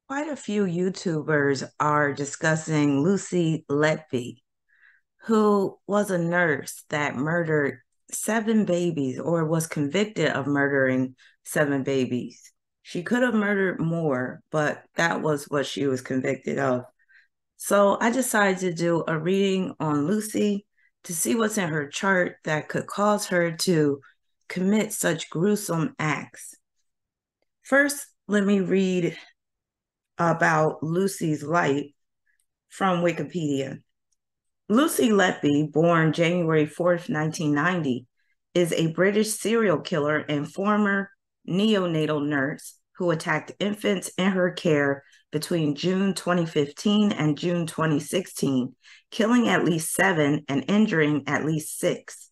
Quite a few YouTubers are discussing Lucy Letby, who was a nurse that murdered seven babies or was convicted of murdering seven babies. She could have murdered more, but that was what she was convicted of. So I decided to do a reading on Lucy to see what's in her chart that could cause her to commit such gruesome acts. First, let me read about Lucy's life from Wikipedia. Lucy Letby, born January 4th, 1990, is a British serial killer and former neonatal nurse who attacked infants in her care between June 2015 and June 2016, killing at least seven and injuring at least six.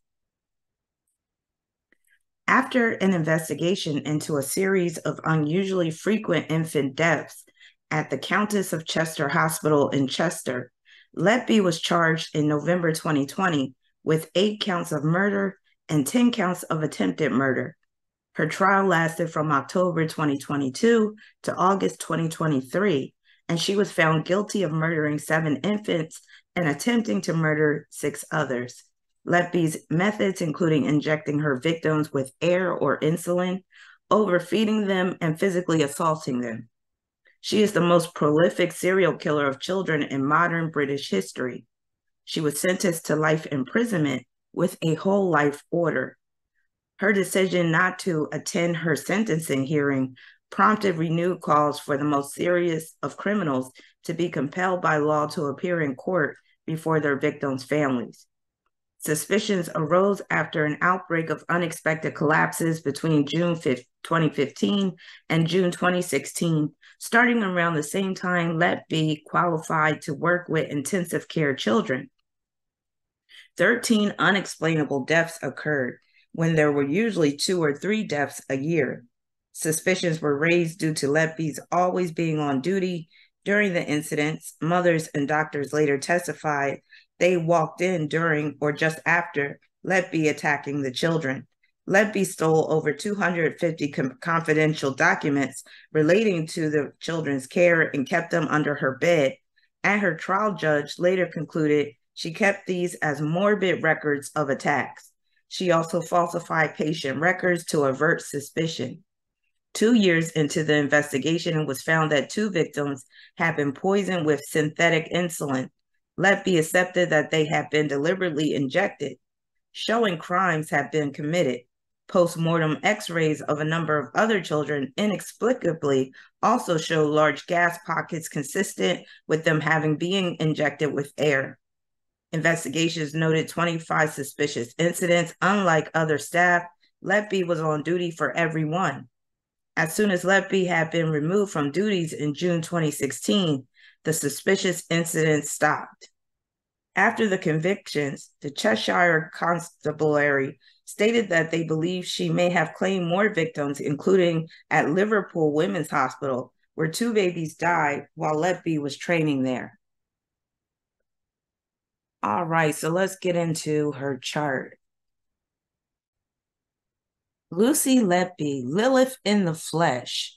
After an investigation into a series of unusually frequent infant deaths at the Countess of Chester Hospital in Chester, Letby was charged in November 2020 with 8 counts of murder and 10 counts of attempted murder. Her trial lasted from October 2022 to August 2023, and she was found guilty of murdering 7 infants and attempting to murder 6 others. Letby's methods including injecting her victims with air or insulin, overfeeding them, and physically assaulting them. She is the most prolific serial killer of children in modern British history. She was sentenced to life imprisonment with a whole life order. Her decision not to attend her sentencing hearing prompted renewed calls for the most serious of criminals to be compelled by law to appear in court before their victims' families. Suspicions arose after an outbreak of unexpected collapses between June 2015 and June 2016. Starting around the same time, Letby qualified to work with intensive care children. 13 unexplainable deaths occurred when there were usually 2 or 3 deaths a year. Suspicions were raised due to Letby's always being on duty during the incidents. Mothers and doctors later testified they walked in during or just after Letby attacking the children. Letby stole over 250 confidential documents relating to the children's care and kept them under her bed. And her trial judge later concluded she kept these as morbid records of attacks. She also falsified patient records to avert suspicion. 2 years into the investigation, it was found that 2 victims had been poisoned with synthetic insulin. Letby accepted that they had been deliberately injected, showing crimes had been committed. Post-mortem x-rays of a number of other children inexplicably also show large gas pockets consistent with them having been injected with air. Investigations noted 25 suspicious incidents. Unlike other staff, Letby was on duty for every one. As soon as Letby had been removed from duties in June 2016, the suspicious incidents stopped. After the convictions, the Cheshire Constabulary stated that they believe she may have claimed more victims, including at Liverpool Women's Hospital, where 2 babies died while Letby was training there. All right, so let's get into her chart. Lucy Letby, Lilith in the flesh.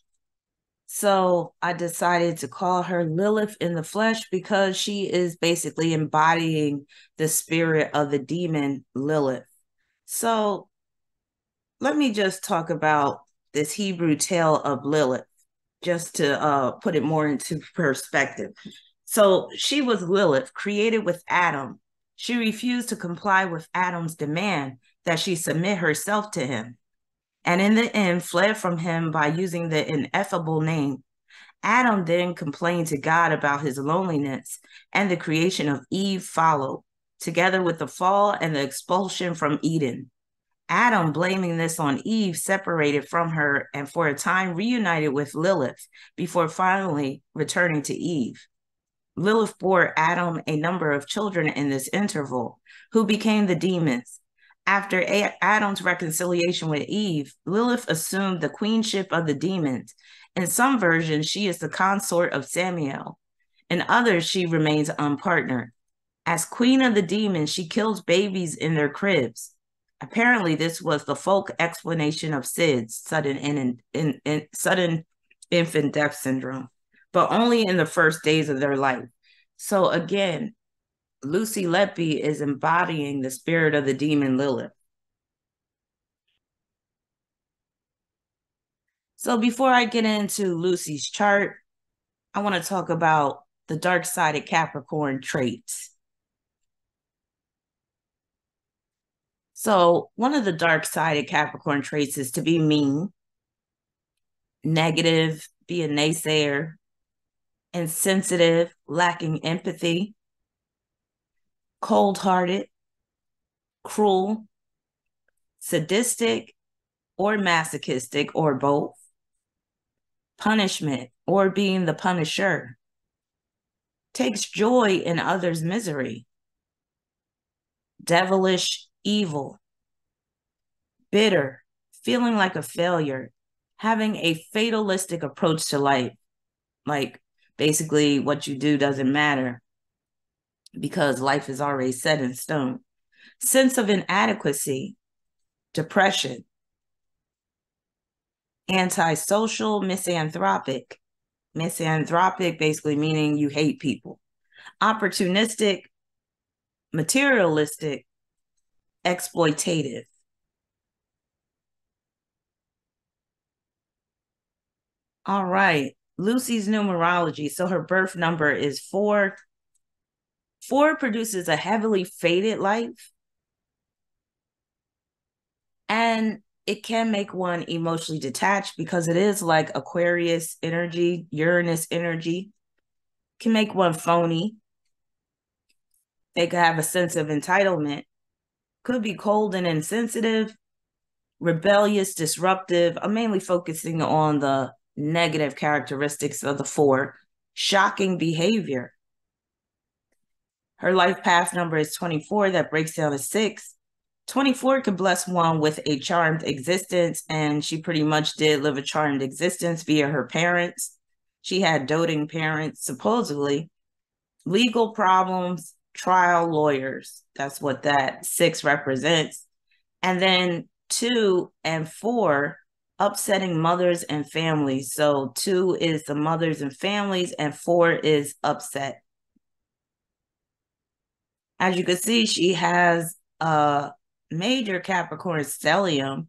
So I decided to call her Lilith in the flesh because she is basically embodying the spirit of the demon Lilith. So let me just talk about this Hebrew tale of Lilith, just to put it more into perspective. So she was Lilith, created with Adam. She refused to comply with Adam's demand that she submit herself to him, and in the end fled from him by using the ineffable name. Adam then complained to God about his loneliness, and the creation of Eve followed, together with the fall and the expulsion from Eden. Adam, blaming this on Eve, separated from her and for a time reunited with Lilith before finally returning to Eve. Lilith bore Adam a number of children in this interval, who became the demons. After Adam's reconciliation with Eve, Lilith assumed the queenship of the demons. In some versions, she is the consort of Samael. In others, she remains unpartnered. As queen of the demons, she kills babies in their cribs. Apparently, this was the folk explanation of SIDS, sudden infant death syndrome. but only in the first days of their life. So again, Lucy Letby is embodying the spirit of the demon Lilith. So before I get into Lucy's chart, I want to talk about the dark-sided Capricorn traits. So one of the dark-sided Capricorn traits is to be mean, negative, be a naysayer, insensitive, lacking empathy, cold-hearted, cruel, sadistic, or masochistic, or both, punishment, or being the punisher, takes joy in others' misery, devilish, evil, bitter, feeling like a failure, having a fatalistic approach to life, like basically what you do doesn't matter because life is already set in stone, sense of inadequacy, depression, antisocial, misanthropic basically meaning you hate people, opportunistic, materialistic, exploitative. All right, Lucy's numerology. So her birth number is 4. 4 produces a heavily fated life, and it can make one emotionally detached because it is like Aquarius energy, Uranus energy, can make one phony. They could have a sense of entitlement, could be cold and insensitive, rebellious, disruptive. I'm mainly focusing on the negative characteristics of the 4. Shocking behavior. Her life path number is 24. That breaks down to 6. 24 could bless one with a charmed existence, and she pretty much did live a charmed existence via her parents. She had doting parents, supposedly. Legal problems, trial lawyers. That's what that 6 represents. And then 2 and 4, upsetting mothers and families. So 2 is the mothers and families, and 4 is upset. As you can see, she has a major Capricorn stellium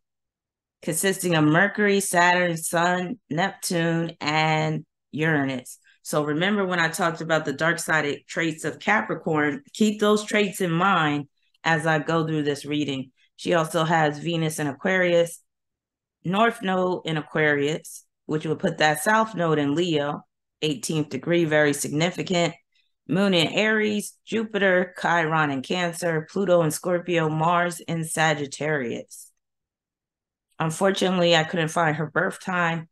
consisting of Mercury, Saturn, Sun, Neptune, and Uranus. So remember when I talked about the dark-sided traits of Capricorn, keep those traits in mind as I go through this reading. She also has Venus in Aquarius, North Node in Aquarius, which would put that South Node in Leo, 18th degree, very significant. Moon in Aries, Jupiter, Chiron in Cancer, Pluto in Scorpio, Mars in Sagittarius. Unfortunately, I couldn't find her birth time.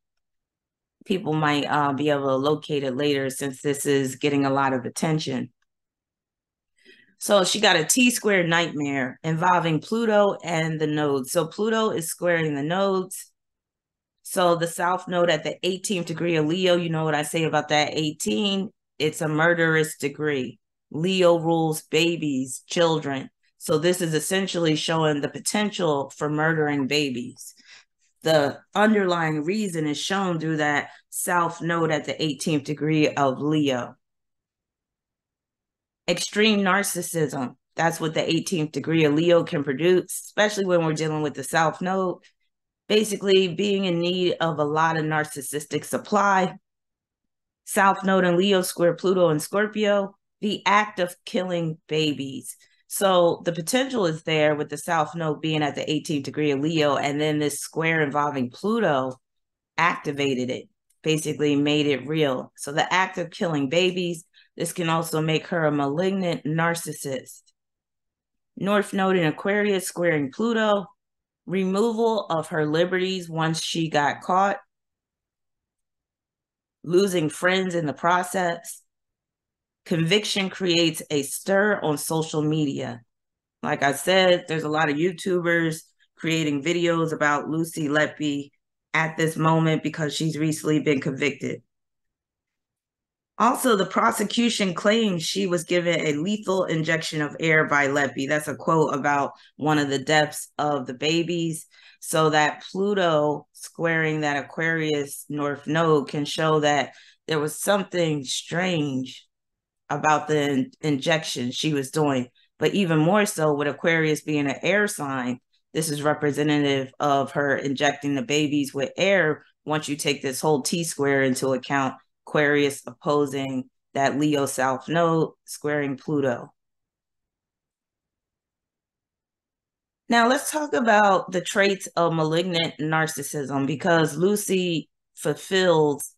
People might be able to locate it later since this is getting a lot of attention. So she got a T-squared nightmare involving Pluto and the nodes. So Pluto is squaring the nodes. So the South Node at the 18th degree of Leo, you know what I say about that 18? It's a murderous degree. Leo rules babies, children. So this is essentially showing the potential for murdering babies. The underlying reason is shown through that South Node at the 18th degree of Leo. Extreme narcissism. That's what the 18th degree of Leo can produce, especially when we're dealing with the South Node. Basically, being in need of a lot of narcissistic supply. South Node in Leo square Pluto and Scorpio, the act of killing babies. So the potential is there with the South Node being at the 18th degree of Leo, and then this square involving Pluto activated it, basically made it real. So the act of killing babies, this can also make her a malignant narcissist. North Node in Aquarius squaring Pluto, removal of her liberties once she got caught, losing friends in the process. Conviction creates a stir on social media. Like I said, there's a lot of YouTubers creating videos about Lucy Letby at this moment because she's recently been convicted. Also, the prosecution claims she was given a lethal injection of air by Letby. That's a quote about one of the deaths of the babies. So that Pluto squaring that Aquarius North Node can show that there was something strange about the injection she was doing. But even more so with Aquarius being an air sign, this is representative of her injecting the babies with air. Once you take this whole T-square into account, Aquarius opposing that Leo South Node, squaring Pluto. Now let's talk about the traits of malignant narcissism, because Lucy fulfills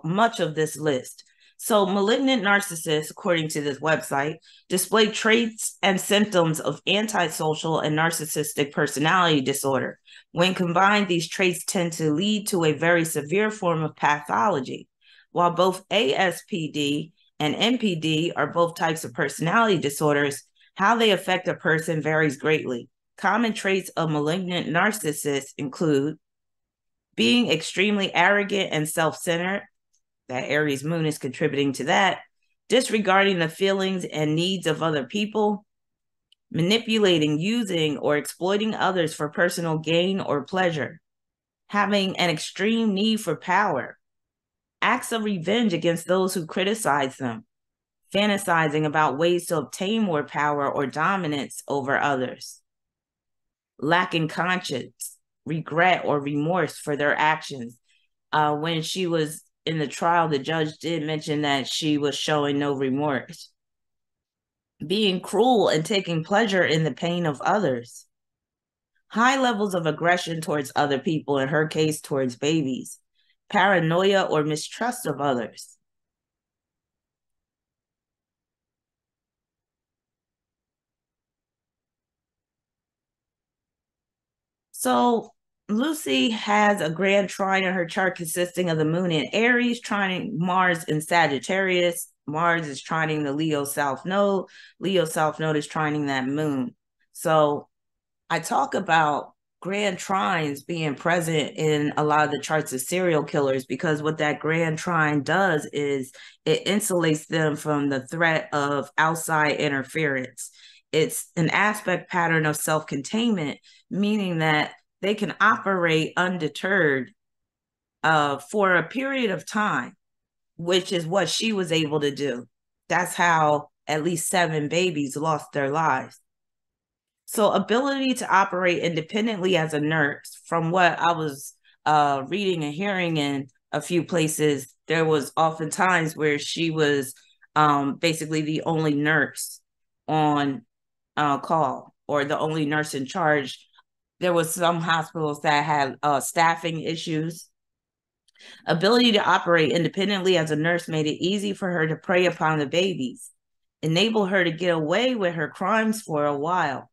much of this list. So malignant narcissists, according to this website, display traits and symptoms of antisocial and narcissistic personality disorder. When combined, these traits tend to lead to a very severe form of pathology. While both ASPD and NPD are both types of personality disorders, how they affect a person varies greatly. Common traits of malignant narcissists include being extremely arrogant and self-centered. That Aries moon is contributing to that. Disregarding the feelings and needs of other people. Manipulating, using, or exploiting others for personal gain or pleasure. Having an extreme need for power. Acts of revenge against those who criticize them. Fantasizing about ways to obtain more power or dominance over others. Lacking conscience, regret, or remorse for their actions. When she was in the trial, the judge did mention that she was showing no remorse. Being cruel and taking pleasure in the pain of others. High levels of aggression towards other people, in her case, towards babies. Paranoia or mistrust of others. So Lucy has a grand trine in her chart consisting of the moon in Aries, trining Mars in Sagittarius. Mars is trining the Leo South Node. Leo South Node is trining that moon. So I talk about grand trines being present in a lot of the charts of serial killers, because what that grand trine does is it insulates them from the threat of outside interference. It's an aspect pattern of self-containment, meaning that they can operate undeterred for a period of time, which is what she was able to do. That's how at least 7 babies lost their lives. So ability to operate independently as a nurse, from what I was reading and hearing in a few places, there was often times where she was basically the only nurse on call, or the only nurse in charge. There was some hospitals that had staffing issues. Ability to operate independently as a nurse made it easy for her to prey upon the babies, enable her to get away with her crimes for a while.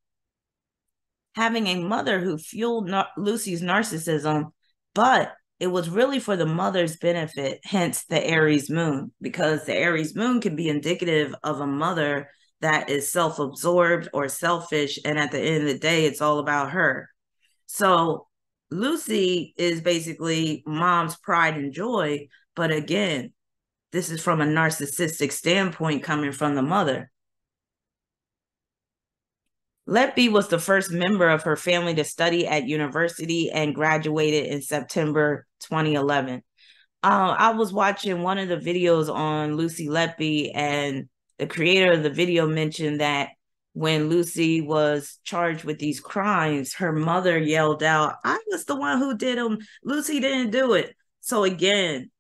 Having a mother who fueled Lucy's narcissism, but it was really for the mother's benefit, hence the Aries moon, because the Aries moon can be indicative of a mother that is self-absorbed or selfish, and at the end of the day, it's all about her. So Lucy is basically mom's pride and joy, but again, this is from a narcissistic standpoint coming from the mother. Letby was the first member of her family to study at university and graduated in September 2011. I was watching one of the videos on Lucy Letby, and the creator of the video mentioned that when Lucy was charged with these crimes, her mother yelled out, "I was the one who did them. Lucy didn't do it." So again,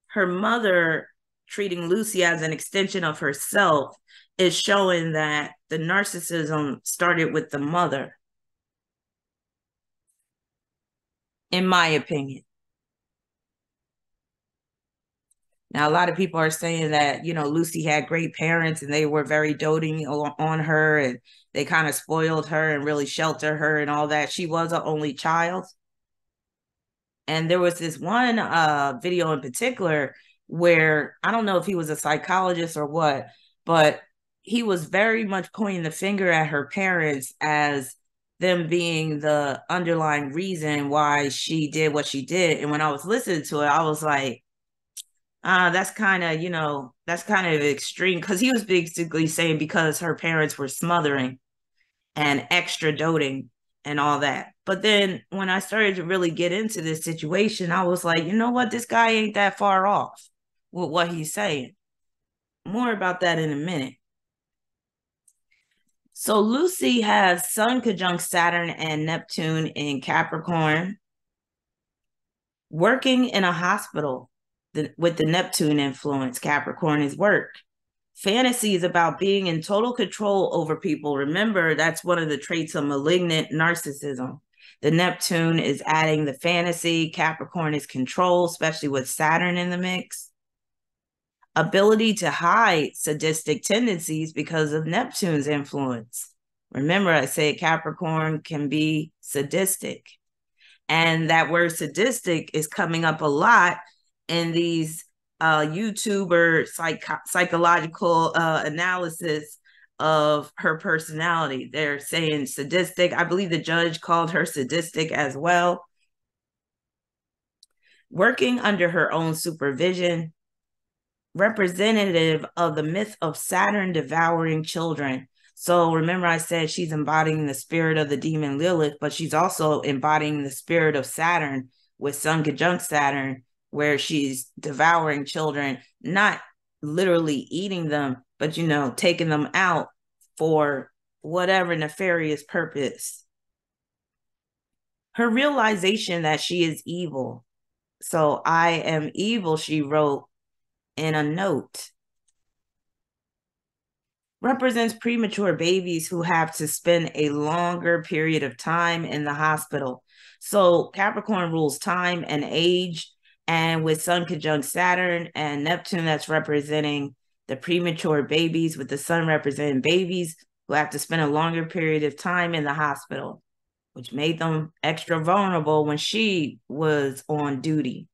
her mother treating Lucy as an extension of herself is showing that the narcissism started with the mother, in my opinion. Now, a lot of people are saying that, Lucy had great parents and they were very doting on her, and they kind of spoiled her and really sheltered her and all that. She was an only child. And there was this one video in particular where, I don't know if he was a psychologist or what, but he was very much pointing the finger at her parents as them being the underlying reason why she did what she did. And when I was listening to it, I was like, that's kind of extreme, because he was basically saying because her parents were smothering and extra doting and all that. But then when I started to really get into this situation, I was like, you know what? This guy ain't that far off. with what he's saying. More about that in a minute. So Lucy has Sun conjunct Saturn and Neptune in Capricorn, working in a hospital with the Neptune influence. Capricorn is work. Fantasies about being in total control over people. Remember, that's one of the traits of malignant narcissism. The Neptune is adding the fantasy. Capricorn is control, especially with Saturn in the mix. Ability to hide sadistic tendencies because of Neptune's influence. Remember, I said Capricorn can be sadistic. And that word sadistic is coming up a lot in these YouTuber psychological analysis of her personality. They're saying sadistic. I believe the judge called her sadistic as well. Working under her own supervision, representative of the myth of Saturn devouring children. So remember, I said she's embodying the spirit of the demon Lilith, but she's also embodying the spirit of Saturn with Sun conjunct Saturn, where she's devouring children, not literally eating them, but, you know, taking them out for whatever nefarious purpose. Her realization that she is evil. So I am evil, she wrote in a note. Represents premature babies who have to spend a longer period of time in the hospital. So Capricorn rules time and age, and with Sun conjunct Saturn and Neptune, that's representing the premature babies, with the Sun representing babies who have to spend a longer period of time in the hospital, which made them extra vulnerable when she was on duty.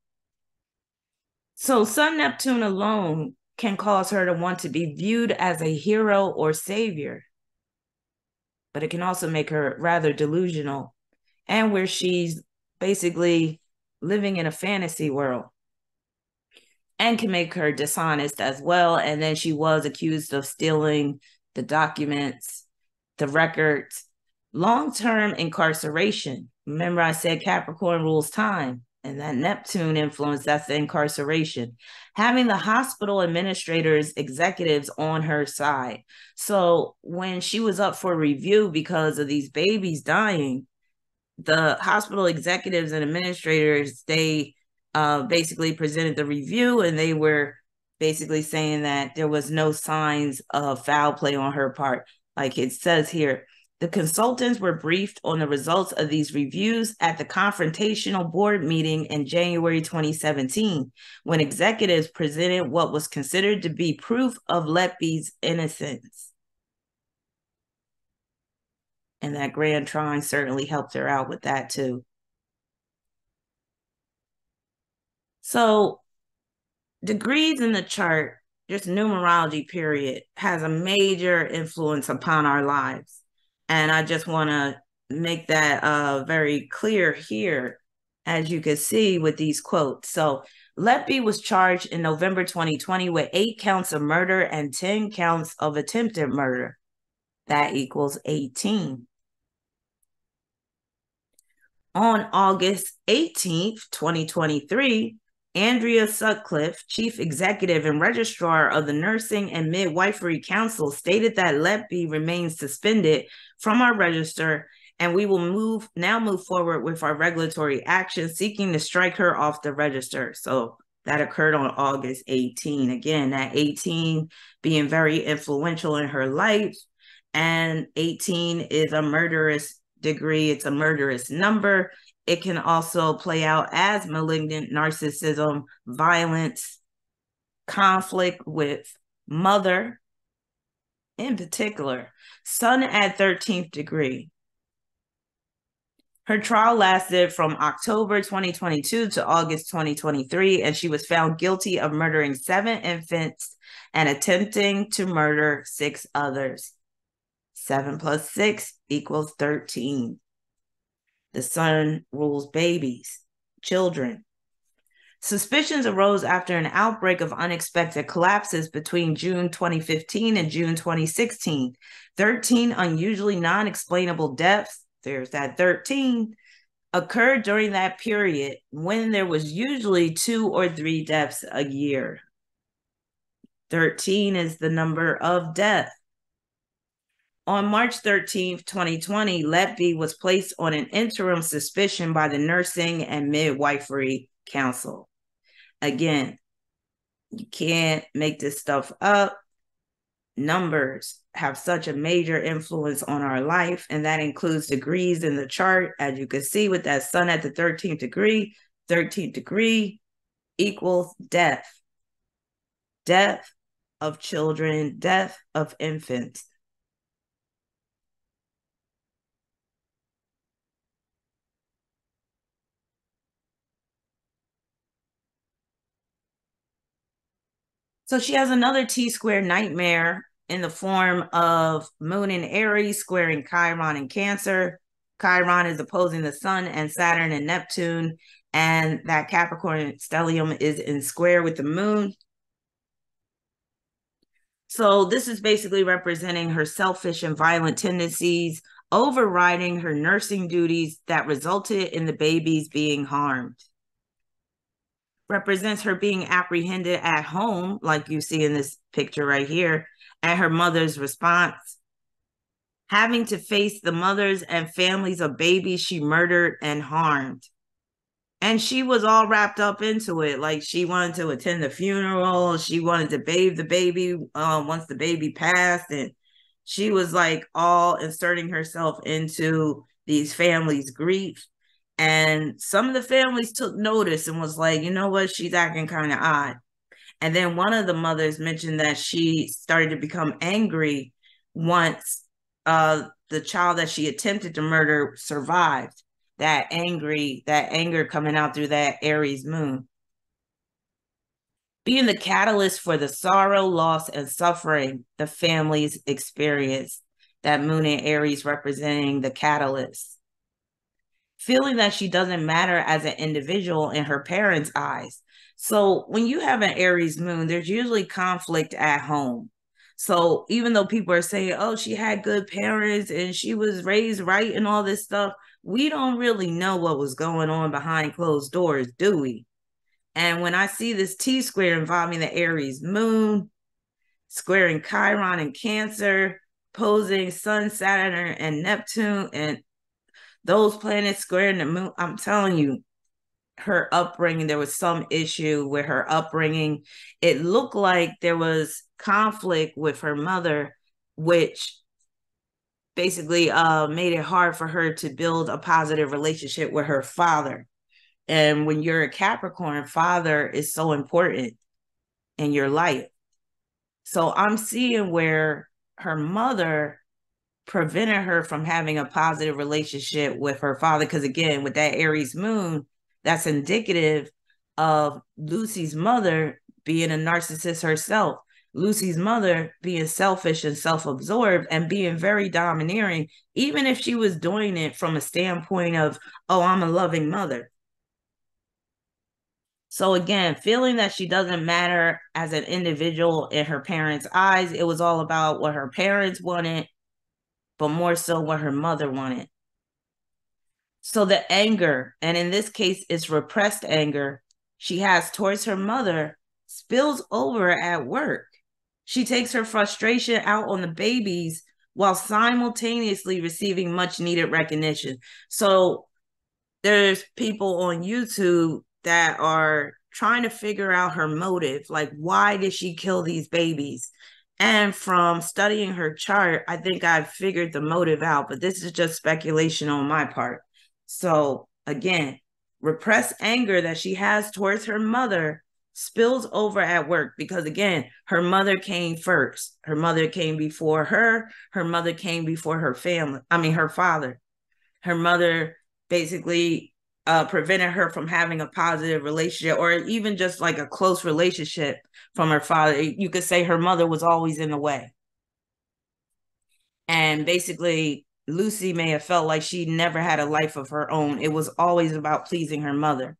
So Sun Neptune alone can cause her to want to be viewed as a hero or savior, but it can also make her rather delusional, and where she's basically living in a fantasy world, and can make her dishonest as well. And then she was accused of stealing the documents, the records, long-term incarceration. Remember, I said Capricorn rules time, and that Neptune influence, that's the incarceration. Having the hospital administrators, executives on her side. So when she was up for review because of these babies dying, the hospital executives and administrators, they basically presented the review, and they were basically saying that there was no signs of foul play on her part. Like it says here, the consultants were briefed on the results of these reviews at the confrontational board meeting in January 2017, when executives presented what was considered to be proof of Letby's innocence. And that Grand Trine certainly helped her out with that too. So degrees in the chart, just numerology period, has a major influence upon our lives. And I just want to make that very clear here, as you can see with these quotes. So Letby was charged in November 2020 with 8 counts of murder and 10 counts of attempted murder. That equals 18. On August 18th, 2023, Andrea Sutcliffe, Chief Executive and Registrar of the Nursing and Midwifery Council, stated that Letby remains suspended from our register, and we will now move forward with our regulatory action seeking to strike her off the register. So that occurred on August 18. Again, that 18 being very influential in her life, and 18 is a murderous degree. It's a murderous number. It can also play out as malignant narcissism, violence, conflict with mother in particular. Sun at 13th degree. Her trial lasted from October 2022 to August 2023, and she was found guilty of murdering 7 infants and attempting to murder 6 others. 7 plus 6 equals 13. The Sun rules babies, children. Suspicions arose after an outbreak of unexpected collapses between June 2015 and June 2016. 13 unusually non-explainable deaths, there's that 13, occurred during that period when there was usually 2 or 3 deaths a year. 13 is the number of death. On March 13th, 2020, Letby was placed on an interim suspicion by the Nursing and Midwifery Council. Again, you can't make this stuff up. Numbers have such a major influence on our life, and that includes degrees in the chart. As you can see with that sun at the 13th degree equals death. Death of children, death of infants. So she has another T-square nightmare in the form of Moon in Aries squaring Chiron in Cancer. Chiron is opposing the Sun and Saturn and Neptune, and that Capricorn stellium is in square with the Moon. So this is basically representing her selfish and violent tendencies, overriding her nursing duties that resulted in the babies being harmed. Represents her being apprehended at home, like you see in this picture right here, and her mother's response. Having to face the mothers and families of babies she murdered and harmed. And she was all wrapped up into it. Like, she wanted to attend the funeral. She wanted to bathe the baby once the baby passed. And she was like all inserting herself into these families' grief. And some of the families took notice and was like, you know what, she's acting kind of odd. And then one of the mothers mentioned that she started to become angry once the child that she attempted to murder survived. That anger coming out through that Aries moon. Being the catalyst for the sorrow, loss, and suffering the families experience. That moon in Aries representing the catalyst. Feeling that she doesn't matter as an individual in her parents' eyes. So when you have an Aries moon, there's usually conflict at home. So even though people are saying, oh, she had good parents and she was raised right and all this stuff, we don't really know what was going on behind closed doors, do we? And when I see this T-square involving the Aries moon, squaring Chiron and Cancer, posing Sun, Saturn, and Neptune, and those planets squaring the moon, I'm telling you, her upbringing, there was some issue with her upbringing. It looked like there was conflict with her mother, which basically made it hard for her to build a positive relationship with her father. And when you're a Capricorn, father is so important in your life. So I'm seeing where her mother prevented her from having a positive relationship with her father. Because again, with that Aries moon, that's indicative of Lucy's mother being a narcissist herself. Lucy's mother being selfish and self-absorbed and being very domineering, even if she was doing it from a standpoint of, oh, I'm a loving mother. So again, feeling that she doesn't matter as an individual in her parents' eyes, it was all about what her parents wanted, but more so what her mother wanted. So the anger, and in this case, it's repressed anger she has towards her mother, spills over at work. She takes her frustration out on the babies while simultaneously receiving much needed recognition. So there's people on YouTube that are trying to figure out her motive. Like, why did she kill these babies? And from studying her chart, I think I've figured the motive out, but this is just speculation on my part. So again, repressed anger that she has towards her mother spills over at work because, again, her mother came first. Her mother came before her. Her mother came before her family. I mean, her father. Her mother basically prevented her from having a positive relationship or even just like a close relationship from her father. You could say her mother was always in the way. And basically, Lucy may have felt like she never had a life of her own. It was always about pleasing her mother.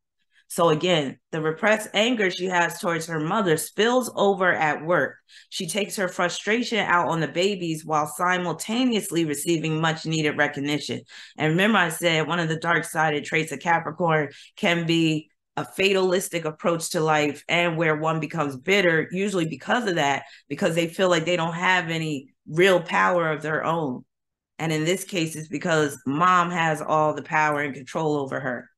So again, the repressed anger she has towards her mother spills over at work. She takes her frustration out on the babies while simultaneously receiving much needed recognition. And remember, I said one of the dark-sided traits of Capricorn can be a fatalistic approach to life, and where one becomes bitter, usually because of that, because they feel like they don't have any real power of their own. And in this case, it's because mom has all the power and control over her.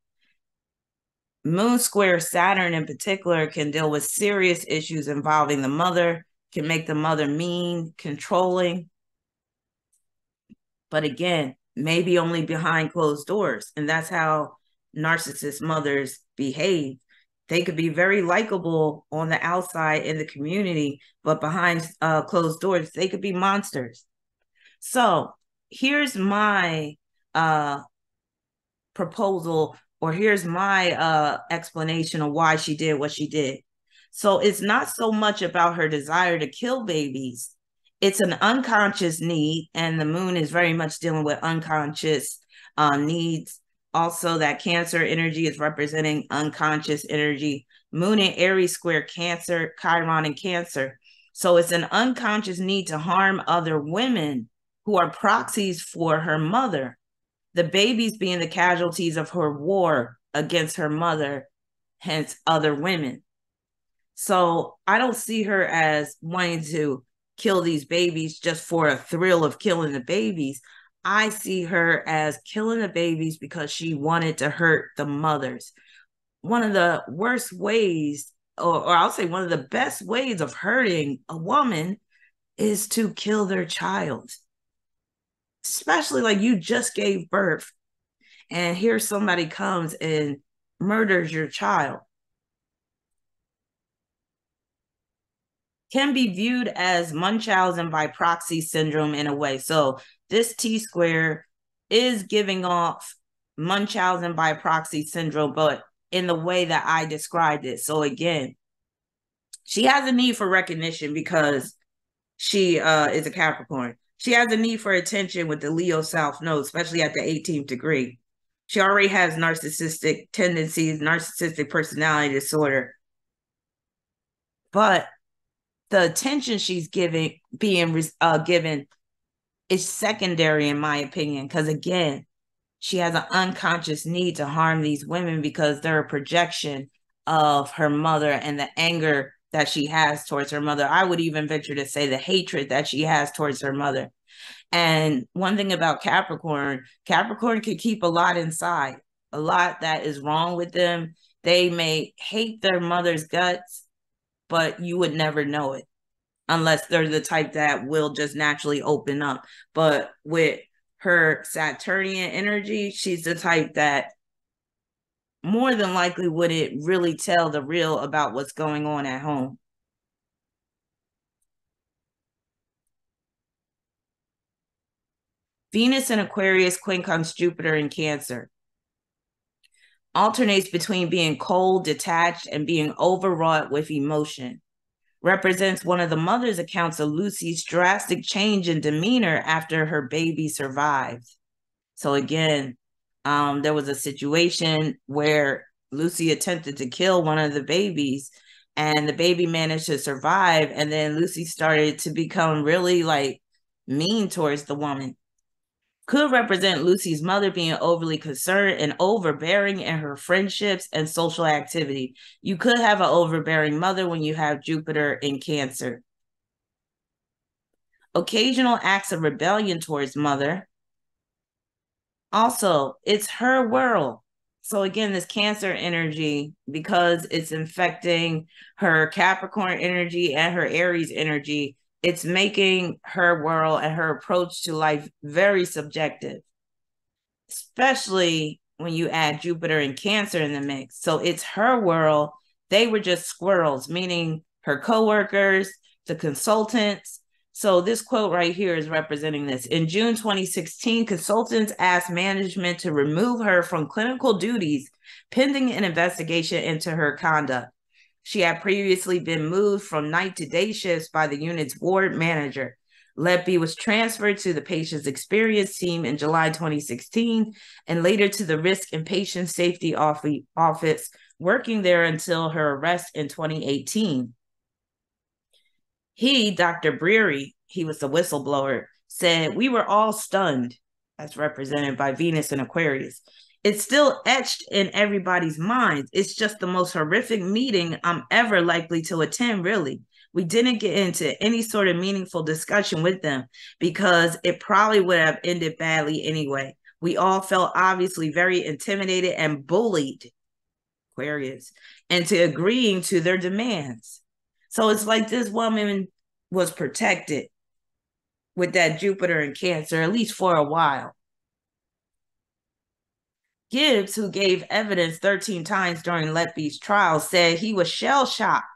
Moon square Saturn in particular can deal with serious issues involving the mother, can make the mother mean, controlling. But again, maybe only behind closed doors. And that's how narcissist mothers behave. They could be very likable on the outside in the community, but behind closed doors, they could be monsters. So here's my proposal, or here's my explanation of why she did what she did. So it's not so much about her desire to kill babies. It's an unconscious need, and the moon is very much dealing with unconscious needs. Also, that Cancer energy is representing unconscious energy. Moon in Aries square Cancer, Chiron in Cancer. So it's an unconscious need to harm other women who are proxies for her mother. The babies being the casualties of her war against her mother, hence other women. So I don't see her as wanting to kill these babies just for a thrill of killing the babies. I see her as killing the babies because she wanted to hurt the mothers. One of the worst ways, or I'll say one of the best ways of hurting a woman is to kill their child. Especially like you just gave birth and here somebody comes and murders your child. Can be viewed as Munchausen by proxy syndrome in a way. So this T-square is giving off Munchausen by proxy syndrome, but in the way that I described it. So again, she has a need for recognition because she is a Capricorn. She has a need for attention with the Leo South Node, especially at the 18th degree. She already has narcissistic tendencies, narcissistic personality disorder. But the attention she's being given is secondary, in my opinion, because again, she has an unconscious need to harm these women because they're a projection of her mother and the anger that she has towards her mother. I would even venture to say the hatred that she has towards her mother. And one thing about Capricorn can keep a lot inside, a lot that is wrong with them. They may hate their mother's guts, but you would never know it unless they're the type that will just naturally open up. But with her Saturnian energy, she's the type that more than likely wouldn't really tell the real about what's going on at home. Venus in Aquarius quincunx Jupiter in Cancer. Alternates between being cold, detached, and being overwrought with emotion. Represents one of the mother's accounts of Lucy's drastic change in demeanor after her baby survived. So again, there was a situation where Lucy attempted to kill one of the babies and the baby managed to survive. And then Lucy started to become really like mean towards the woman. Could represent Lucy's mother being overly concerned and overbearing in her friendships and social activity. You could have an overbearing mother when you have Jupiter in Cancer. Occasional acts of rebellion towards mother. Also, it's her world. So again, this Cancer energy, because it's infecting her Capricorn energy and her Aries energy, it's making her world and her approach to life very subjective, especially when you add Jupiter and Cancer in the mix. So it's her world. They were just squirrels, meaning her coworkers, the consultants. So this quote right here is representing this. In June 2016, consultants asked management to remove her from clinical duties pending an investigation into her conduct. She had previously been moved from night to day shifts by the unit's ward manager. Letby was transferred to the patient's experience team in July 2016 and later to the risk and patient safety office, working there until her arrest in 2018. He, Dr. Breary, he was the whistleblower, said, "We were all stunned," as represented by Venus and Aquarius. It's still etched in everybody's minds. It's just the most horrific meeting I'm ever likely to attend, really. We didn't get into any sort of meaningful discussion with them because it probably would have ended badly anyway. We all felt obviously very intimidated and bullied, Aquarius, into agreeing to their demands. So it's like this woman was protected with that Jupiter in Cancer, at least for a while. Gibbs, who gave evidence 13 times during Letby's trial, said he was shell-shocked.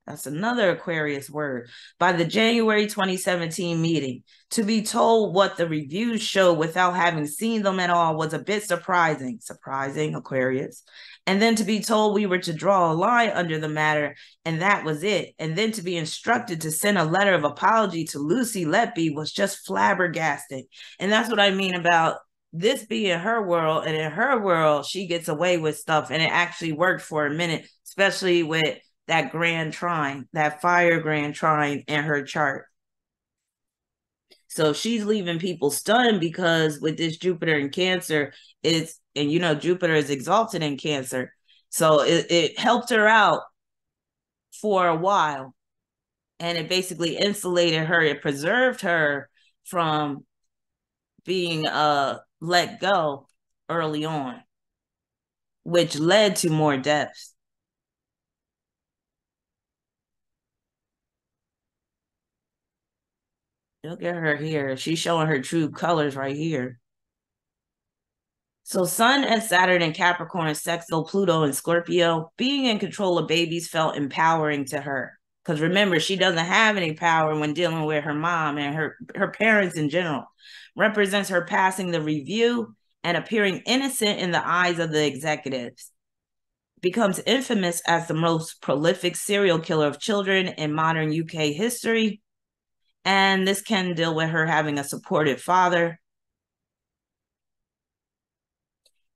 That's another Aquarius word. By the January 2017 meeting. To be told what the reviews showed without having seen them at all was a bit surprising. Surprising, Aquarius. And then to be told we were to draw a line under the matter, and that was it. And then to be instructed to send a letter of apology to Lucy Letby was just flabbergasting. And that's what I mean about this being her world. And in her world, she gets away with stuff. And it actually worked for a minute, especially with that grand trine, that fire grand trine in her chart. So she's leaving people stunned because with this Jupiter in Cancer, it's, and you know, Jupiter is exalted in Cancer. So it helped her out for a while. And it basically insulated her. It preserved her from being let go early on, which led to more deaths. Look at her here. She's showing her true colors right here. So Sun and Saturn in Capricorn, sextile Pluto and Scorpio, being in control of babies felt empowering to her. Because remember, she doesn't have any power when dealing with her mom and her parents in general. Represents her passing the review and appearing innocent in the eyes of the executives. Becomes infamous as the most prolific serial killer of children in modern UK history. And this can deal with her having a supportive father.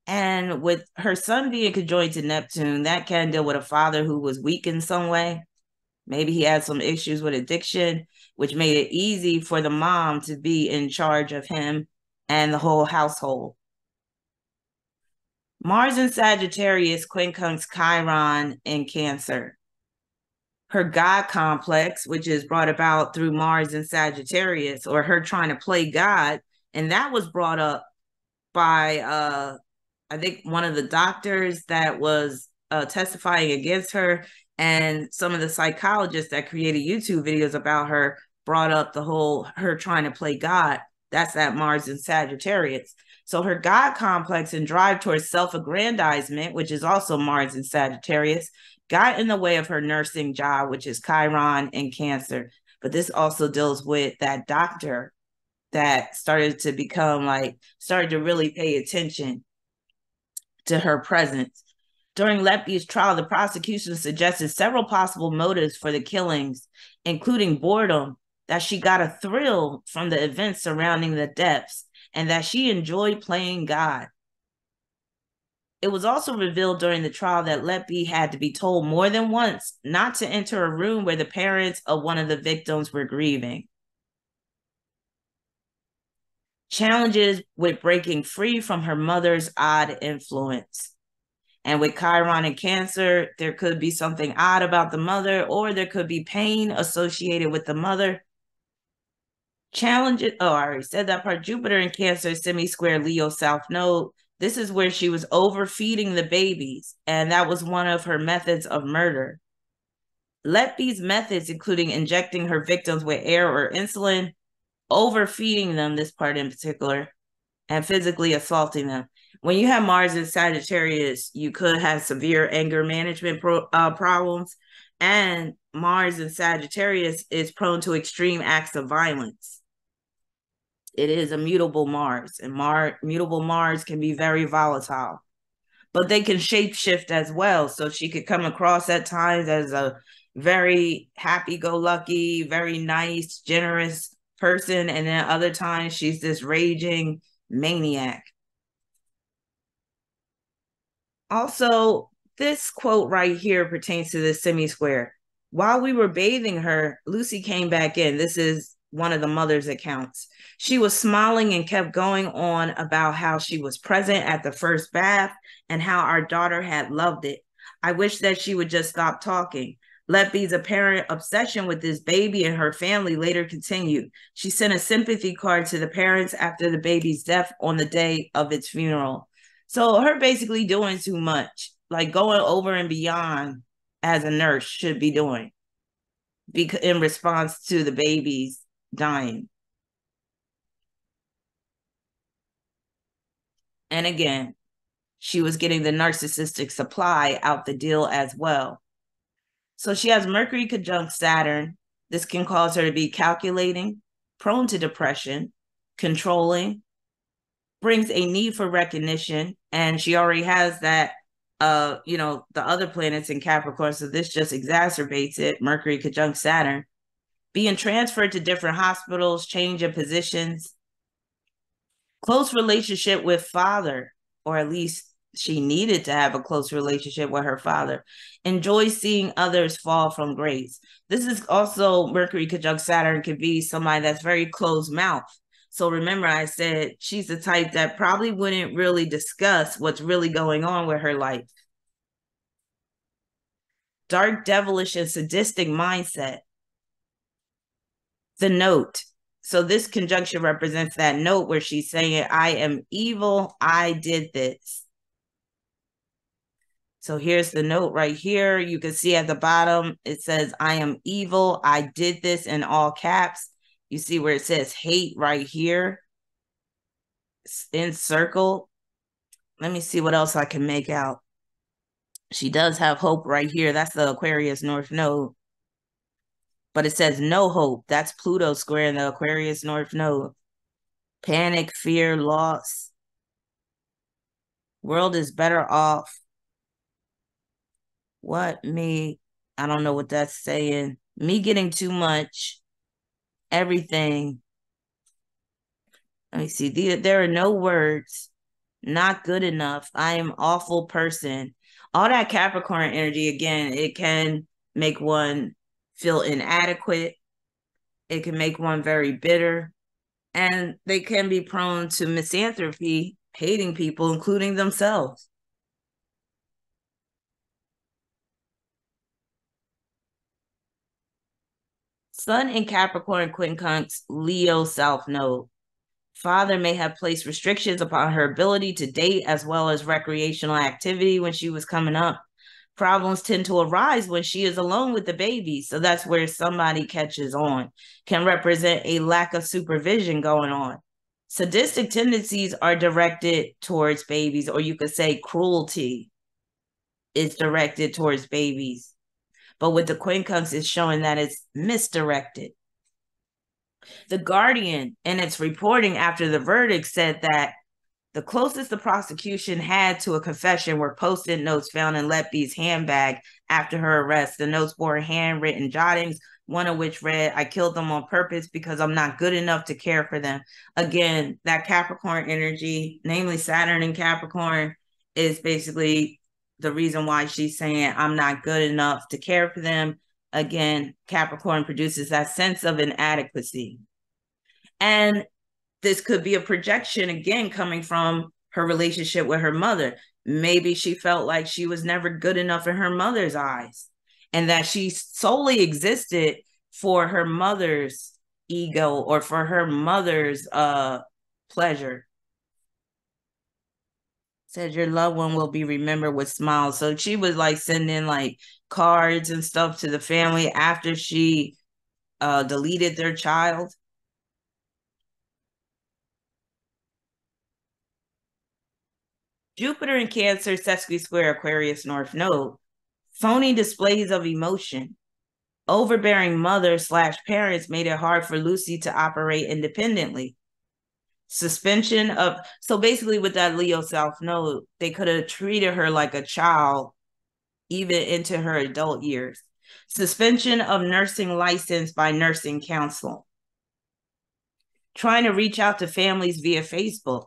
And with her Sun being conjoined to Neptune, that can deal with a father who was weak in some way. Maybe he had some issues with addiction, which made it easy for the mom to be in charge of him and the whole household. Mars in Sagittarius quincunx Chiron in Cancer. Her God complex, which is brought about through Mars in Sagittarius, or her trying to play God. And that was brought up by, I think, one of the doctors that was testifying against her, and some of the psychologists that created YouTube videos about her brought up the whole her trying to play God. That's that Mars in Sagittarius. So her God complex and drive towards self-aggrandizement, which is also Mars in Sagittarius, got in the way of her nursing job, which is Chiron in Cancer. But this also deals with that doctor that started to really pay attention to her presence. During Letby's trial, the prosecution suggested several possible motives for the killings, including boredom, that she got a thrill from the events surrounding the deaths, and that she enjoyed playing God. It was also revealed during the trial that Letby had to be told more than once not to enter a room where the parents of one of the victims were grieving. Challenges with breaking free from her mother's odd influence. And with Chiron and Cancer, there could be something odd about the mother, or there could be pain associated with the mother. Challenges, I already said that part. Jupiter in Cancer, semi-square Leo South Node. This is where she was overfeeding the babies, and that was one of her methods of murder. Letby's methods, including injecting her victims with air or insulin, overfeeding them, this part in particular, and physically assaulting them. When you have Mars in Sagittarius, you could have severe anger management problems, and Mars in Sagittarius is prone to extreme acts of violence. It is a mutable Mars, and mutable Mars can be very volatile, but they can shapeshift as well. So she could come across at times as a very happy-go-lucky, very nice, generous person, and then other times she's this raging maniac. Also, this quote right here pertains to this semi-square. While we were bathing her, Lucy came back in. This is one of the mother's accounts. She was smiling and kept going on about how she was present at the first bath and how our daughter had loved it. I wish that she would just stop talking. Letby's apparent obsession with this baby and her family later continued. She sent a sympathy card to the parents after the baby's death on the day of its funeral. So her basically doing too much, like going over and beyond as a nurse should be doing in response to the baby's dying. And again, she was getting the narcissistic supply out the deal as well. So she has Mercury conjunct Saturn. This can cause her to be calculating, prone to depression, controlling, brings a need for recognition. And she already has that, the other planets in Capricorn. So this just exacerbates it. Mercury conjunct Saturn. Being transferred to different hospitals, change of positions, close relationship with father, or at least she needed to have a close relationship with her father. Enjoys seeing others fall from grace. This is also Mercury conjunct Saturn could be somebody that's very closed mouth. So remember, I said she's the type that probably wouldn't really discuss what's really going on with her life. Dark, devilish, and sadistic mindset. The note. So this conjunction represents that note where she's saying, I am evil, I did this. So here's the note right here. You can see at the bottom, it says, I am evil, I did this in all caps. You see where it says hate right here, in circle. Let me see what else I can make out. She does have hope right here. That's the Aquarius North Node. But it says no hope. That's Pluto square in the Aquarius North Node. Panic, fear, loss. World is better off. What? Me? I don't know what that's saying. Me getting too much. Everything. Let me see. There are no words. Not good enough. I am awful person. All that Capricorn energy, again, it can make one feel inadequate. It can make one very bitter. And they can be prone to misanthropy, hating people, including themselves. Sun in Capricorn quincunx Leo South Node. Father may have placed restrictions upon her ability to date as well as recreational activity when she was coming up. Problems tend to arise when she is alone with the baby. So that's where somebody catches on. Can represent a lack of supervision going on. Sadistic tendencies are directed towards babies, or you could say cruelty is directed towards babies. But with the quincunx, it's showing that it's misdirected. The Guardian, in its reporting after the verdict, said that the closest the prosecution had to a confession were post-it notes found in Letby's handbag after her arrest. The notes bore handwritten jottings, one of which read, I killed them on purpose because I'm not good enough to care for them. Again, that Capricorn energy, namely Saturn in Capricorn, is basically the reason why she's saying I'm not good enough to care for them. Again, Capricorn produces that sense of inadequacy. And this could be a projection, again, coming from her relationship with her mother. Maybe she felt like she was never good enough in her mother's eyes and that she solely existed for her mother's ego or for her mother's pleasure. Said your loved one will be remembered with smiles. So she was like sending like cards and stuff to the family after she deleted their child. Jupiter in Cancer, sesqui square Aquarius North Node. Phony displays of emotion. Overbearing mother/parents made it hard for Lucy to operate independently. Suspension of, so basically with that Leo South Node, they could have treated her like a child even into her adult years. Suspension of nursing license by nursing council. Trying to reach out to families via Facebook.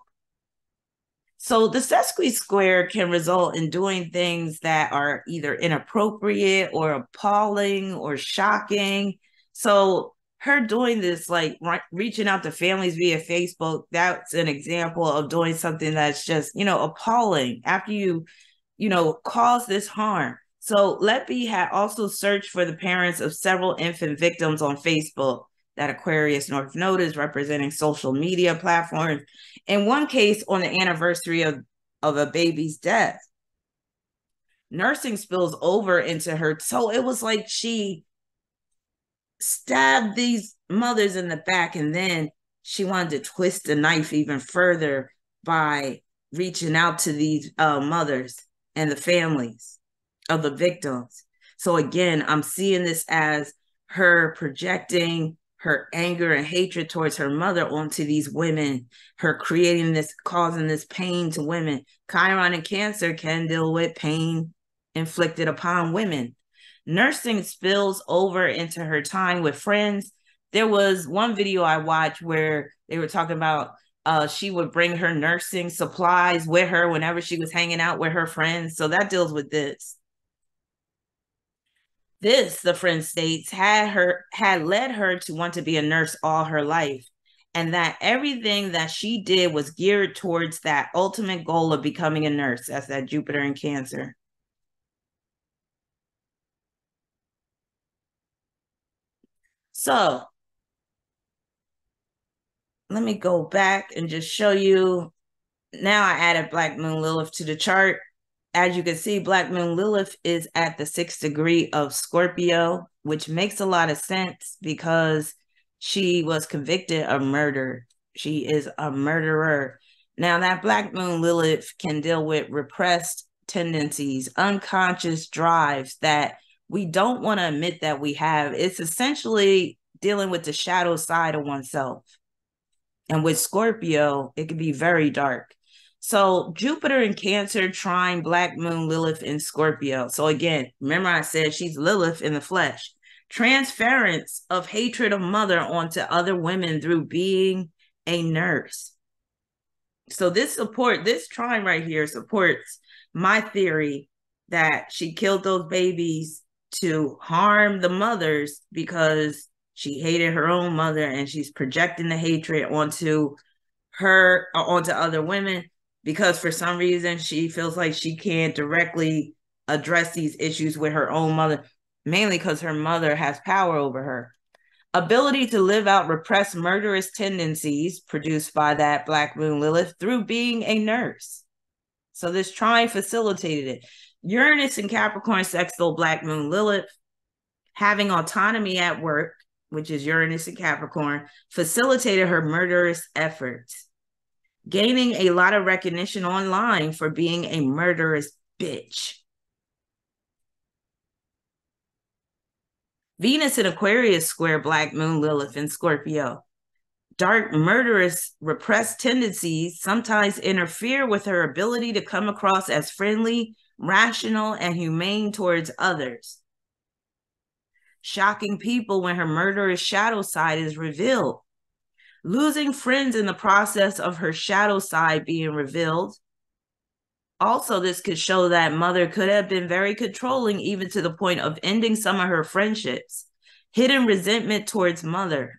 So the sesqui square can result in doing things that are either inappropriate or appalling or shocking. So her doing this, like reaching out to families via Facebook, that's an example of doing something that's just, appalling after you, cause this harm. So Letby had also searched for the parents of several infant victims on Facebook that Aquarius North noticed, representing social media platforms. In one case, on the anniversary of a baby's death, nursing spills over into her. So it was like she stabbed these mothers in the back, and then she wanted to twist the knife even further by reaching out to these mothers and the families of the victims. So again, I'm seeing this as her projecting her anger and hatred towards her mother onto these women, her creating this, causing this pain to women. Chiron and Cancer can deal with pain inflicted upon women. Nursing spills over into her time with friends. There was one video I watched where they were talking about she would bring her nursing supplies with her whenever she was hanging out with her friends. So that deals with this. This, the friend states, had led her to want to be a nurse all her life, and that everything that she did was geared towards that ultimate goal of becoming a nurse. That's that Jupiter in Cancer. So let me go back and just show you. Now I added Black Moon Lilith to the chart. As you can see, Black Moon Lilith is at the 6th degree of Scorpio, which makes a lot of sense because she was convicted of murder. She is a murderer. Now, that Black Moon Lilith can deal with repressed tendencies, unconscious drives that we don't want to admit that we have. It's essentially dealing with the shadow side of oneself. And with Scorpio, it can be very dark. So Jupiter in Cancer trine Black Moon Lilith in Scorpio. So again, remember I said she's Lilith in the flesh. Transference of hatred of mother onto other women through being a nurse. So this trine right here supports my theory that she killed those babies to harm the mothers because she hated her own mother and she's projecting the hatred onto her or onto other women because for some reason she feels like she can't directly address these issues with her own mother, mainly because her mother has power over her. Ability to live out repressed murderous tendencies produced by that Black Moon Lilith through being a nurse. So this trine facilitated it. Uranus and Capricorn sextile Black Moon Lilith, having autonomy at work, which is Uranus and Capricorn, facilitated her murderous efforts, gaining a lot of recognition online for being a murderous bitch. Venus in Aquarius square Black Moon Lilith in Scorpio. Dark, murderous, repressed tendencies sometimes interfere with her ability to come across as friendly, rational, and humane towards others, shocking people when her murderous shadow side is revealed, losing friends in the process of her shadow side being revealed. Also, this could show that mother could have been very controlling, even to the point of ending some of her friendships, hidden resentment towards mother.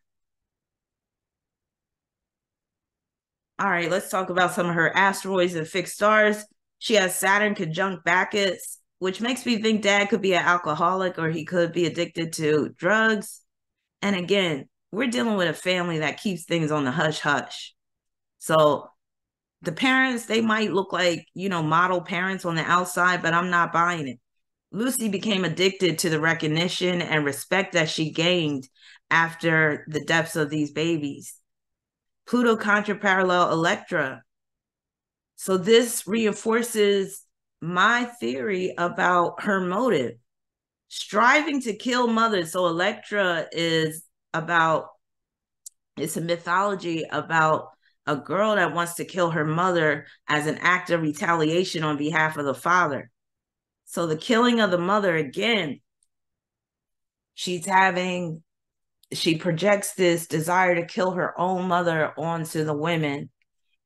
All right, let's talk about some of her asteroids and fixed stars. She has Saturn conjunct Bacchus, which makes me think dad could be an alcoholic or he could be addicted to drugs. And again, we're dealing with a family that keeps things on the hush hush. So the parents, they might look like, model parents on the outside, but I'm not buying it. Lucy became addicted to the recognition and respect that she gained after the deaths of these babies. Pluto contra-parallel Electra. So this reinforces my theory about her motive. Striving to kill mothers. So Electra is it's a mythology about a girl that wants to kill her mother as an act of retaliation on behalf of the father. So the killing of the mother, again, she projects this desire to kill her own mother onto the women.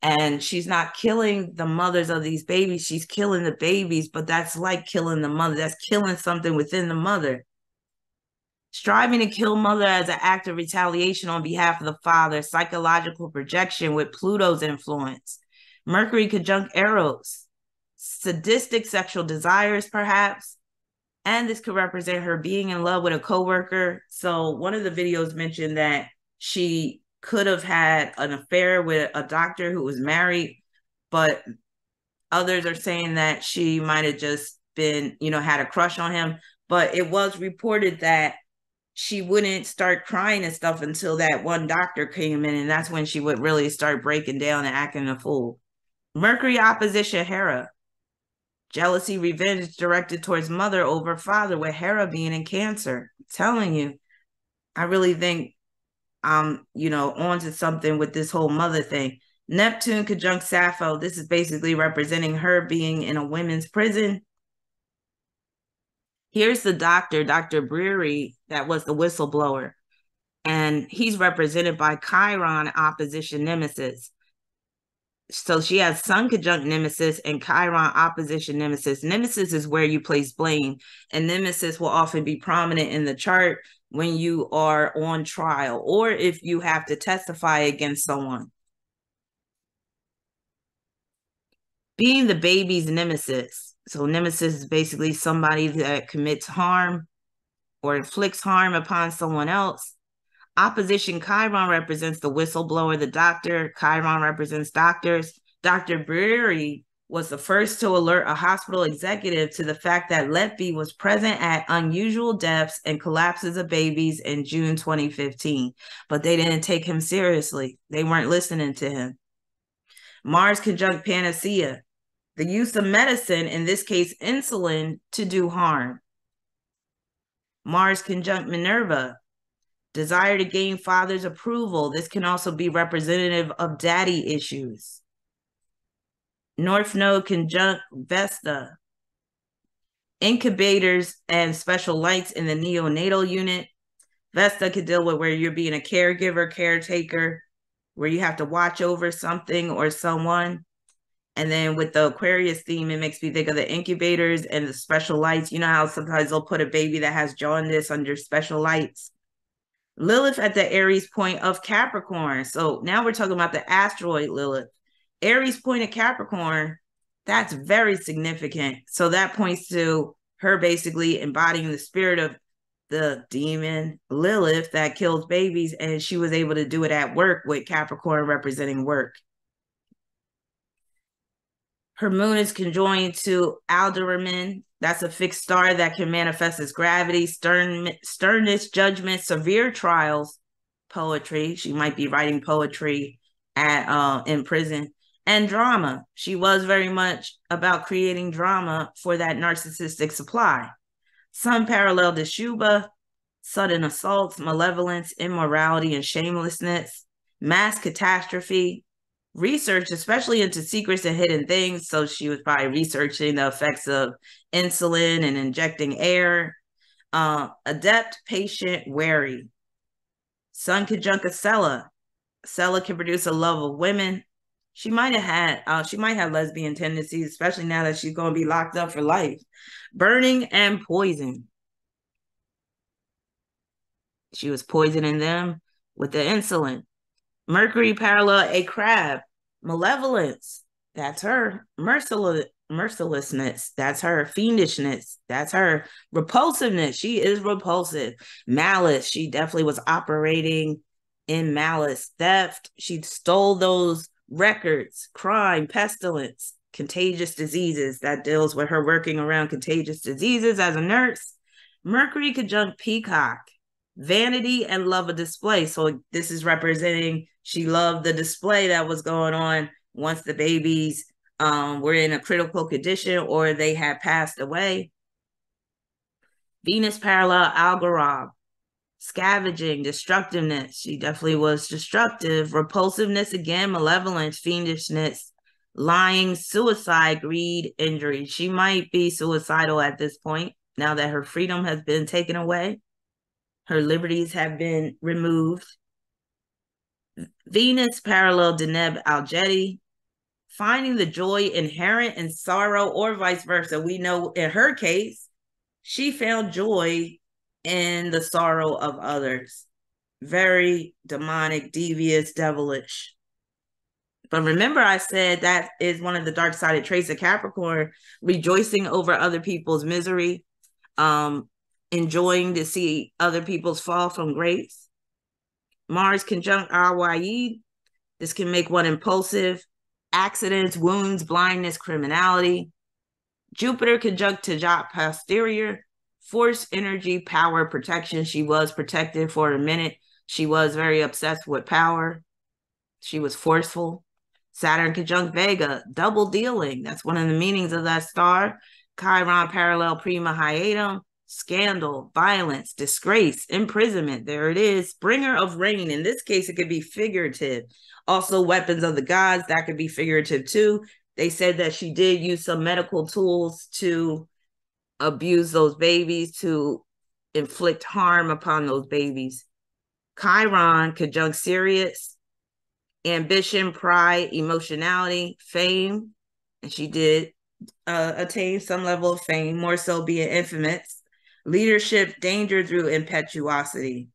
And she's not killing the mothers of these babies. She's killing the babies, but that's like killing the mother. That's killing something within the mother. Striving to kill mother as an act of retaliation on behalf of the father, psychological projection with Pluto's influence. Mercury conjunct Eros, sadistic sexual desires, perhaps. And this could represent her being in love with a coworker. So one of the videos mentioned that she could have had an affair with a doctor who was married, but others are saying that she might have just been, had a crush on him. But it was reported that she wouldn't start crying and stuff until that one doctor came in, and that's when she would really start breaking down and acting a fool. Mercury opposition Hera. Jealousy, revenge directed towards mother over father, with Hera being in Cancer. I'm telling you, I really think I'm, onto something with this whole mother thing. Neptune conjunct Sappho. This is basically representing her being in a women's prison. Here's the doctor, Dr. Breary, that was the whistleblower. And he's represented by Chiron opposition Nemesis. So she has Sun conjunct Nemesis and Chiron opposition Nemesis. Nemesis is where you place blame, and Nemesis will often be prominent in the chart when you are on trial or if you have to testify against someone. Being the baby's nemesis. So nemesis is basically somebody that commits harm or inflicts harm upon someone else. Opposition Chiron represents the whistleblower, the doctor. Chiron represents doctors. Dr. Breary was the first to alert a hospital executive to the fact that Letby was present at unusual deaths and collapses of babies in June 2015. But they didn't take him seriously. They weren't listening to him. Mars conjunct Panacea. The use of medicine, in this case insulin, to do harm. Mars conjunct Minerva. Desire to gain father's approval. This can also be representative of daddy issues. North Node conjunct Vesta. Incubators and special lights in the neonatal unit. Vesta could deal with where you're being a caregiver, caretaker, where you have to watch over something or someone. And then with the Aquarius theme, it makes me think of the incubators and the special lights. You know how sometimes they'll put a baby that has jaundice under special lights? Lilith at the Aries point of Capricorn. So now we're talking about the asteroid Lilith. Aries point of Capricorn, that's very significant. So that points to her basically embodying the spirit of the demon Lilith that kills babies, and she was able to do it at work with Capricorn representing work. Her moon is conjoined to Alderman. That's a fixed star that can manifest as gravity, sternness, judgment, severe trials, poetry. She might be writing poetry in prison. And drama. She was very much about creating drama for that narcissistic supply. Sun parallel to Shuba, sudden assaults, malevolence, immorality, and shamelessness, mass catastrophe, research, especially into secrets and hidden things. So she was probably researching the effects of insulin and injecting air. Adept, patient, wary. Sun conjunct Acela. Acela can produce a love of women. She might have lesbian tendencies, especially now that she's going to be locked up for life. Burning and poison. She was poisoning them with the insulin. Mercury parallel a crab. Malevolence, that's her. Mercilessness, that's her. Fiendishness, that's her. Repulsiveness, she is repulsive. Malice, she definitely was operating in malice. Theft, she stole those records. Crime, pestilence, contagious diseases. That deals with her working around contagious diseases as a nurse. Mercury conjunct Peacock. Vanity and love of display. So this is representing she loved the display that was going on once the babies were in a critical condition or they had passed away. Venus parallel Algorab. Scavenging, destructiveness. She definitely was destructive. Repulsiveness again, malevolence, fiendishness, lying, suicide, greed, injury. She might be suicidal at this point now that her freedom has been taken away. Her liberties have been removed. Venus parallel Deneb Algeti. Finding the joy inherent in sorrow or vice versa. We know in her case, she found joy in the sorrow of others. Very demonic, devious, devilish. But remember, I said that is one of the dark-sided traits of Capricorn, rejoicing over other people's misery, enjoying to see other people's fall from grace. Mars conjunct Al-Wa'id. This can make one impulsive. Accidents, wounds, blindness, criminality. Jupiter conjunct Tajat posterior. Force, energy, power, protection. She was protected for a minute. She was very obsessed with power. She was forceful. Saturn conjunct Vega, double dealing. That's one of the meanings of that star. Chiron parallel prima hiatum, scandal, violence, disgrace, imprisonment. There it is. Bringer of rain. In this case, it could be figurative. Also, weapons of the gods, that could be figurative too. They said that she did use some medical tools to abuse those babies, to inflict harm upon those babies. Chiron conjunct Sirius, ambition, pride, emotionality, fame. And she did attain some level of fame, more so being infamous. Leadership, danger through impetuosity.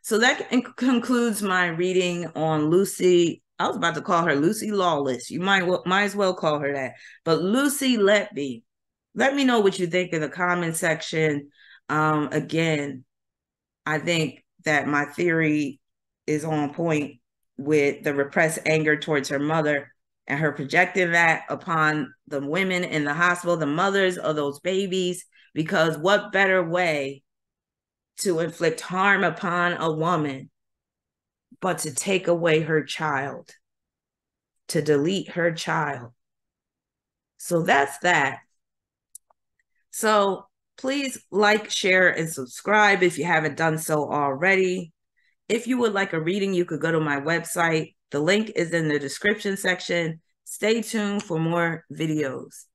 So that concludes my reading on Lucy. I was about to call her Lucy Lawless. You might as well call her that. But Lucy Letby. Let me know what you think in the comment section. Again, I think that my theory is on point with the repressed anger towards her mother and her projecting that upon the women in the hospital, the mothers of those babies, because what better way to inflict harm upon a woman but to take away her child, to delete her child. So that's that. So please like, share, and subscribe if you haven't done so already. If you would like a reading, you could go to my website. The link is in the description section. Stay tuned for more videos.